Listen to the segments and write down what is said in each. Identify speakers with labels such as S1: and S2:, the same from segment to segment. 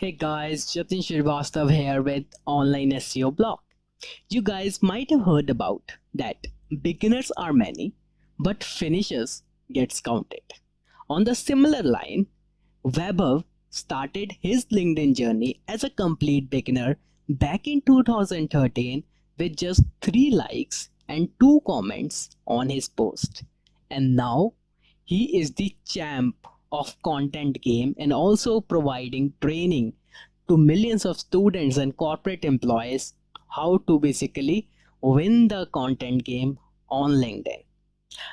S1: Hey guys, Jatin Srivastav here with Online SEO Blog. You guys might have heard about that beginners are many, but finishers gets counted. On the similar line, Vaibhav started his LinkedIn journey as a complete beginner back in 2013 with just 3 likes and 2 comments on his post. And now he is the champ of content game and also providing training to millions of students and corporate employees how to basically win the content game on LinkedIn.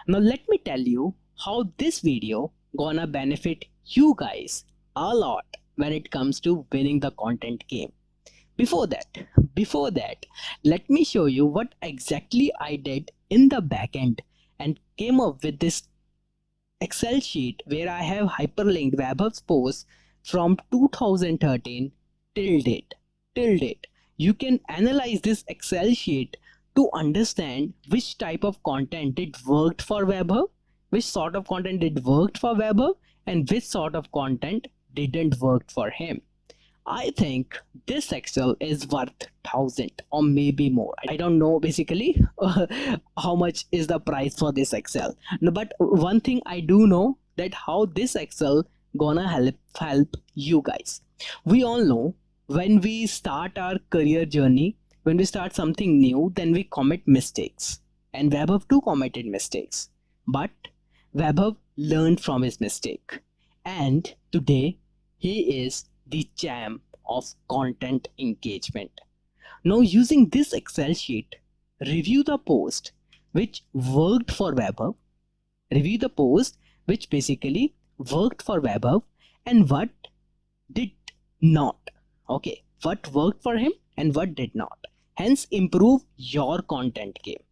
S1: Now let me tell you how this video gonna benefit you guys a lot when it comes to winning the content game. Before that, before that, let me show you what exactly I did in the backend and came up with this Excel sheet where I have hyperlinked Vaibhav's posts from 2013 till date. Till date. You can analyze this Excel sheet to understand which type of content it worked for Vaibhav, which sort of content it worked for Vaibhav, and which sort of content didn't work for him. I think this Excel is worth 1,000 or maybe more. I don't know basically how much is the price for this Excel. No, but one thing I do know that how this Excel gonna help you guys. We all know when we start our career journey, when we start something new, then we commit mistakes. And Vaibhav too committed mistakes. But Vaibhav learned from his mistake. And today he is the champ of content engagement. Now using this Excel sheet, review the post which worked for Vaibhav, review the post which basically worked for Vaibhav and what did not. Okay, what worked for him and what did not. Hence improve your content game.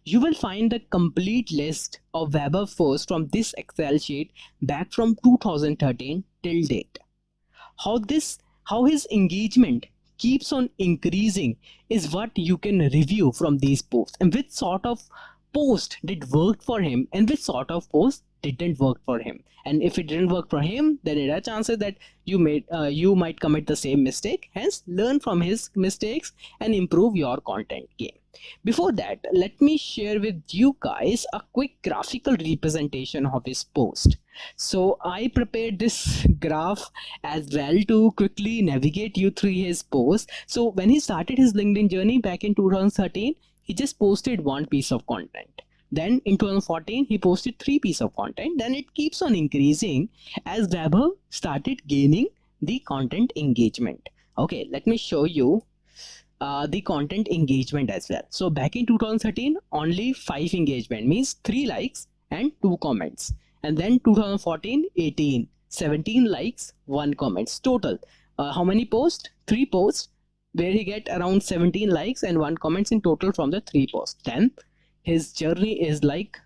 S1: You will find the complete list of Vaibhav posts from this Excel sheet back from 2013 till date. How his engagement keeps on increasing is what you can review from these posts, and which sort of post did work for him and which sort of post didn't work for him. And if it didn't work for him, then there are chances that you might commit the same mistake. Hence learn from his mistakes and improve your content game. Before that, let me share with you guys a quick graphical representation of his post. So I prepared this graph as well to quickly navigate you through his post. So when he started his LinkedIn journey back in 2013, he just posted one piece of content. Then in 2014, he posted 3 pieces of content. Then it keeps on increasing as Vaibhav started gaining the content engagement. Okay, let me show you the content engagement as well. So back in 2013, only 5 engagement, means 3 likes and 2 comments. And then 2014, 18, 17 likes, 1 comments. Total, how many posts? 3 posts, where he get around 17 likes and 1 comments in total from the 3 posts. Then his journey is like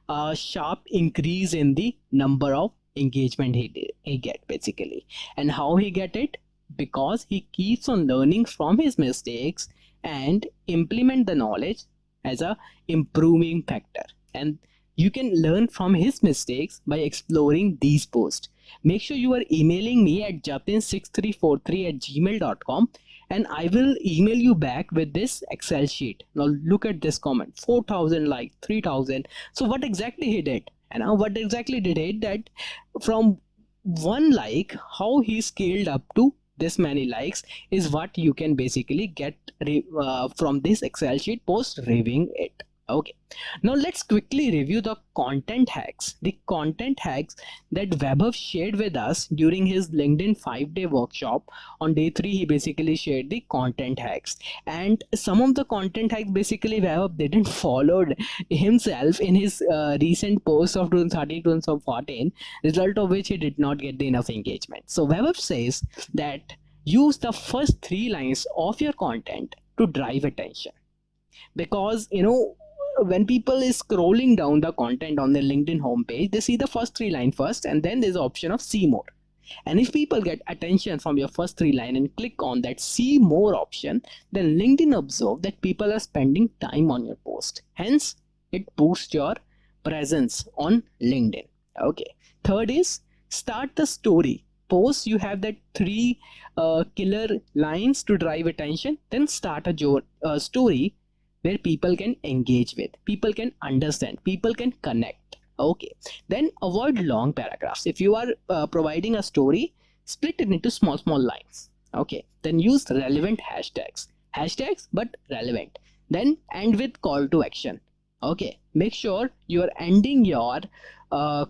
S1: a sharp increase in the number of engagement he get basically. And how he get it? Because he keeps on learning from his mistakes and implement the knowledge as a improving factor. And you can learn from his mistakes by exploring these posts. Make sure you are emailing me at jatin6343@gmail.com and I will email you back with this Excel sheet. Now look at this comment, 4,000 likes, 3,000. So what exactly he did? And now what exactly did he that from 1 like, how he scaled up to this many likes is what you can basically get from this Excel sheet post reviewing it. Okay, now let's quickly review the content hacks. The content hacks that Vaibhav shared with us during his LinkedIn 5-day workshop. On day 3, he basically shared the content hacks, and some of the content hacks basically Vaibhav didn't follow himself in his recent posts of 2013 2014, result of which he did not get the enough engagement. So Vaibhav says that use the first 3 lines of your content to drive attention, because when people is scrolling down the content on their LinkedIn homepage, they see the first 3 lines first, and then there's the option of see more. And if people get attention from your first 3 lines and click on that see more option, then LinkedIn observe that people are spending time on your post. Hence, it boosts your presence on LinkedIn. Okay. Third is start the story post you have that three killer lines to drive attention, then start a story where people can engage with, people can understand, people can connect. Okay, then avoid long paragraphs. If you are providing a story, split it into small lines. Okay, then use relevant hashtags but relevant. Then end with call to action. Okay, make sure you are ending your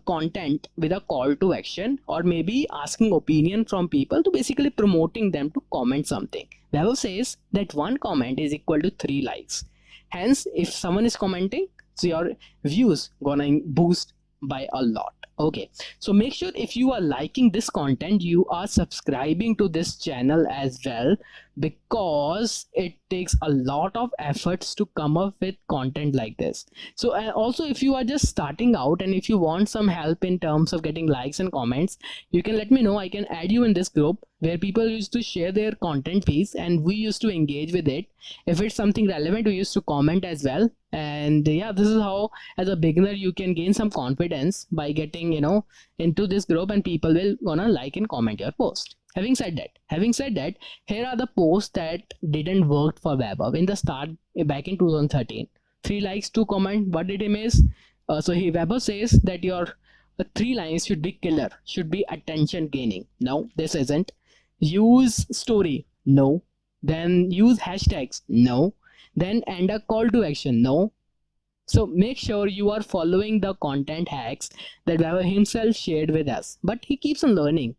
S1: content with a call to action, or maybe asking opinion from people, to basically promoting them to comment something. Vaibhav says that one comment is equal to 3 likes. Hence, if someone is commenting, so your views gonna boost by a lot. Okay, so make sure if you are liking this content, you are subscribing to this channel as well, because it takes a lot of efforts to come up with content like this. So also, if you are just starting out and if you want some help in terms of getting likes and comments, you can let me know. I can add you in this group where people used to share their content piece and we used to engage with it. If it's something relevant, we used to comment as well. And yeah, this is how as a beginner you can gain some confidence by getting into this group, and people will gonna like and comment your post. Having said that, here are the posts that didn't work for Vaibhav in the start back in 2013. 3 likes, 2 comment. What did he miss? So Vaibhav says that your 3 lines should be killer, should be attention gaining. No, this isn't. Use story. No. Then use hashtags. No. Then end a call to action. No. So make sure you are following the content hacks that Vaibhav himself shared with us. But he keeps on learning.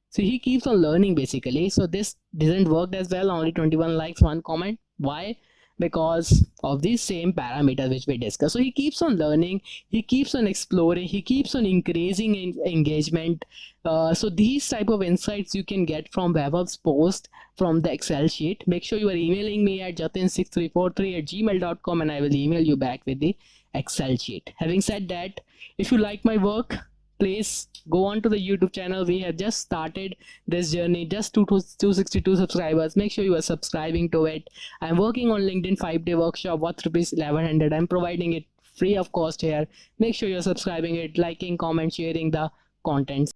S1: So he keeps on learning basically. So this didn't work as well. Only 21 likes, 1 comment. Why? Because of these same parameters which we discussed. So he keeps on learning, he keeps on exploring, he keeps on increasing in engagement. So these type of insights you can get from Vaibhav's post from the Excel sheet. Make sure you are emailing me at jatin6343@gmail.com and I will email you back with the Excel sheet. Having said that, if you like my work, please go on to the YouTube channel. We have just started this journey, just 262 subscribers. Make sure you are subscribing to it. I'm working on LinkedIn 5-day workshop worth rupees 1100. I'm providing it free of cost here. Make sure you're subscribing it, liking, comment, sharing the contents.